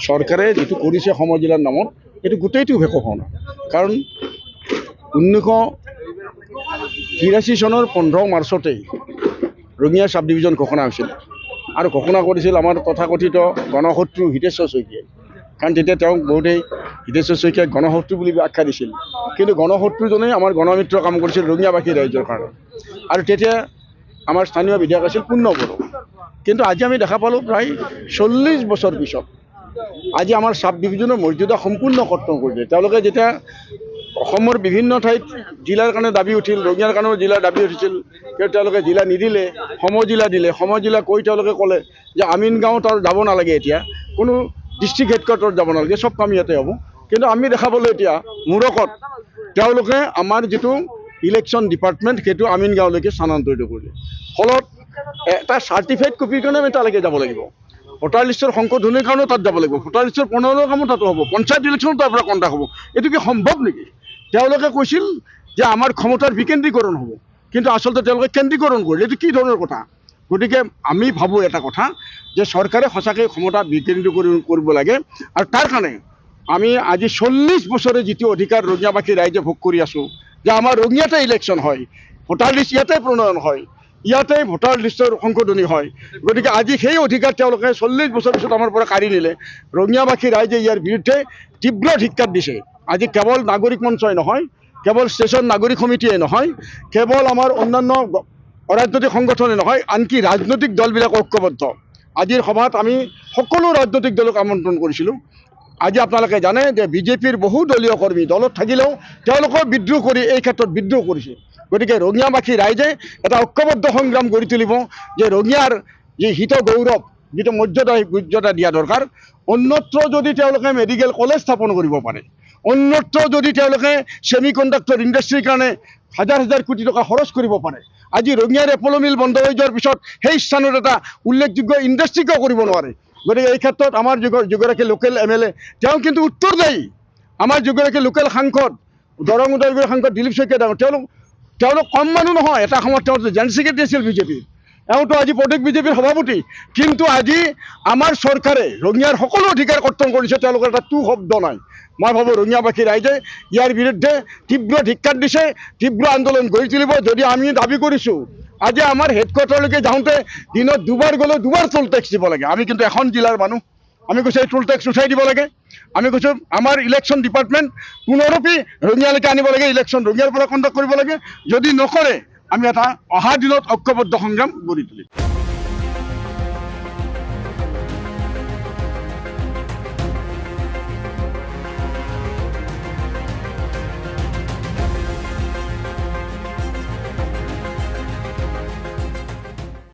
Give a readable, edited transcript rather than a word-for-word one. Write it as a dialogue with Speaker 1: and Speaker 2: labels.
Speaker 1: চৰকাৰে যেটো কৰিছে সমৰ জিলাৰ নামত এটো গোটেইটো ভেকো হোৱা নাই কাৰণ 1983 চনৰ 15 মাৰ্চতে ৰঙিয়া সাব ডিভিজন ঘোষণা হৈছিল আৰু ঘোষণা কৰিছিল আমাৰ তথাকথিত গণশত্ৰু হিতেশ্বৰ শইকীয়াই কাৰণ তেতিয়া তেওঁক বহুতেই হিতেশ্বৰ শইকীয়াক গণশত্ৰু বুলি আখ্যা দিছিল কিন্তু গণশত্ৰুজনে আমাৰ গণমিত্ৰ কাম কৰিছিল ৰঙিয়াবাসী ৰাইজৰ কাৰণে আৰু তেতিয়া আমাৰ স্থানীয় বিধায়ক আছিল পূৰ্ণ বড়ো কিন্তু আজি আমি দেখা পালোঁ প্ৰায় 40 বছৰ পিছত আজি আমাৰ সাব ডিভিজনৰ মৰ্যাদা সম্পূৰ্ণ কৰ্তন কৰিলে তেওঁলোকে যেতিয়া অসমৰ বিভিন্ন ঠাইত জিলাৰ কাৰণে দাবী উঠিল ৰঙিয়াৰ কাৰণেও জিলাৰ দাবী উঠিছিল কিন্তু তেওঁলোকে জিলা নিদিলে সমজিলা দিলে সমজিলা কৈ তেওঁলোকে ক'লে যে আমিনগাঁও তাৰ যাব নালাগে এতিয়া কোনো ডিষ্ট্ৰিক্ট হেডকোৱাৰ্টাৰত যাব নালাগে সব কাম ইয়াতে হ'ব কিন্তু আমি দেখা পালোঁ এতিয়া মূৰকত তেওঁলোকে আমাৰ যেটো ইলেকশ্যন ডিপাৰ্টমেণ্ট সেইটো আমিনগাঁওলৈকে স্থানান্তৰিত কৰিলে ফলত এটা চাৰ্টিফাইড কপিৰ কাৰণে আমি তালৈকে যাব লাগিব ভোটাৰ লিষ্টৰ সংশোধনীৰ কাৰণেও তাত যাব লাগিব ভোটাৰ লিষ্টৰ প্ৰণয়নৰ কামো তাতো হ'ব পঞ্চায়ত ইলেকশ্যনো তাৰ পৰা কণ্টাক্ট হ'ব এইটো কি সম্ভৱ নেকি তেওঁলোকে কৈছিল যে আমাৰ ক্ষমতাৰ বিকেন্দ্ৰীকৰণ হ'ব কিন্তু আচলতে তেওঁলোকে কেন্দ্ৰীকৰণ কৰিলে এইটো কি ধৰণৰ কথা গতিকে আমি ভাবোঁ এটা কথা যে চৰকাৰে সঁচাকৈ ক্ষমতা বিকেন্দ্ৰীকৰণ কৰিব লাগে আৰু তাৰ কাৰণে আমি আজি 40 বছৰে যিটো অধিকাৰ ৰঙিয়াবাসী ৰাইজে ভোগ কৰি আছোঁ যে আমাৰ ৰঙিয়াতে ইলেকশ্যন হয় ভোটাৰ লিষ্ট ইয়াতে প্ৰণয়ন হয় ইয়াতে ভোটাৰ লিষ্টৰ সংশোধনী হয় গতিকে আজি সেই অধিকাৰ তেওঁলোকে 40 বছৰ পিছত আমাৰ পৰা কাঢ়ি নিলে ৰঙিয়াবাসী ৰাইজে ইয়াৰ বিৰুদ্ধে তীব্ৰ ধিক্কাৰ দিছে আজি কেৱল নাগৰিক মঞ্চই নহয় কেৱল ষ্টেচন নাগৰিক সমিতিয়ে নহয় কেৱল আমাৰ অন্যান্য অৰাজনৈতিক সংগঠনে নহয় আনকি ৰাজনৈতিক দলবিলাক ঐক্যবদ্ধ আজিৰ সভাত আমি সকলো ৰাজনৈতিক দলক আমন্ত্ৰণ কৰিছিলোঁ আজি আপোনালোকে জানে যে বিজেপিৰ বহু দলীয় কৰ্মী দলত থাকিলেও তেওঁলোকেও বিদ্ৰোহ কৰি এই ক্ষেত্ৰত বিদ্ৰোহ কৰিছে গতিকে ৰঙিয়াবাসী ৰাইজে এটা ঐক্যবদ্ধ সংগ্ৰাম গঢ়ি তুলিব যে ৰঙিয়াৰ যি হিত গৌৰৱ যেটো মৰ্যাদা দিয়া দৰকাৰ অন্যত্ৰ যদি তেওঁলোকে মেডিকেল কলেজ স্থাপন কৰিব পাৰে অন্যত্ৰ যদি তেওঁলোকে সেমি কণ্ডাক্টৰ ইণ্ডাষ্ট্ৰীৰ কাৰণে হাজাৰ হাজাৰ কোটি টকা খৰচ কৰিব পাৰে আজি ৰঙিয়াৰ এপলো মিল বন্ধ হৈ যোৱাৰ পিছত সেই স্থানত এটা উল্লেখযোগ্য ইণ্ডাষ্ট্ৰী কিয় কৰিব নোৱাৰে গতিকে এই ক্ষেত্ৰত আমাৰ যিগৰাকী লোকেল MLA তেওঁ কিন্তু উত্তৰদায়ী আমাৰ যিগৰাকী লোকেল সাংসদ দৰং উদয়গুৰিৰ সাংসদ দিলীপ শইকীয়া ডাঙৰ তেওঁলোক কম মানুহ নহয় এটা সময়ত তেওঁ জেনেৰেল ছেক্ৰেটাৰী আছিল বিজেপিৰ এওঁতো আজি প্ৰদেশ বিজেপিৰ সভাপতি কিন্তু আজি আমাৰ চৰকাৰে ৰঙিয়াৰ সকলো অধিকাৰ কৰ্তন কৰিছে তেওঁলোকৰ এটা টু শব্দ নাই মই ভাবোঁ ৰঙিয়াবাসী ৰাইজে ইয়াৰ বিৰুদ্ধে তীব্ৰ ধিক্কাৰ দিছে তীব্ৰ আন্দোলন গঢ়ি তুলিব যদি আমি দাবী কৰিছোঁ আজি আমাৰ হেডকোৱাৰ্টাৰলৈকে যাওঁতে দিনত দুবাৰ গ'লেও দুবাৰ টোল টেক্স দিব লাগে আমি কিন্তু এখন জিলাৰ মানুহ আমি কৈছোঁ এই টোল টেক্স উঠাই দিব লাগে আমি কৈছোঁ আমাৰ ইলেকশ্যন ডিপাৰ্টমেণ্ট পুনৰপি ৰঙিয়ালৈকে আনিব লাগে ইলেকশ্যন ৰঙিয়াৰ পৰা কণ্ডাক্ট কৰিব লাগে যদি নকৰে আমি এটা অহা দিনত ঐক্যবদ্ধ সংগ্ৰাম গঢ়ি তুলিম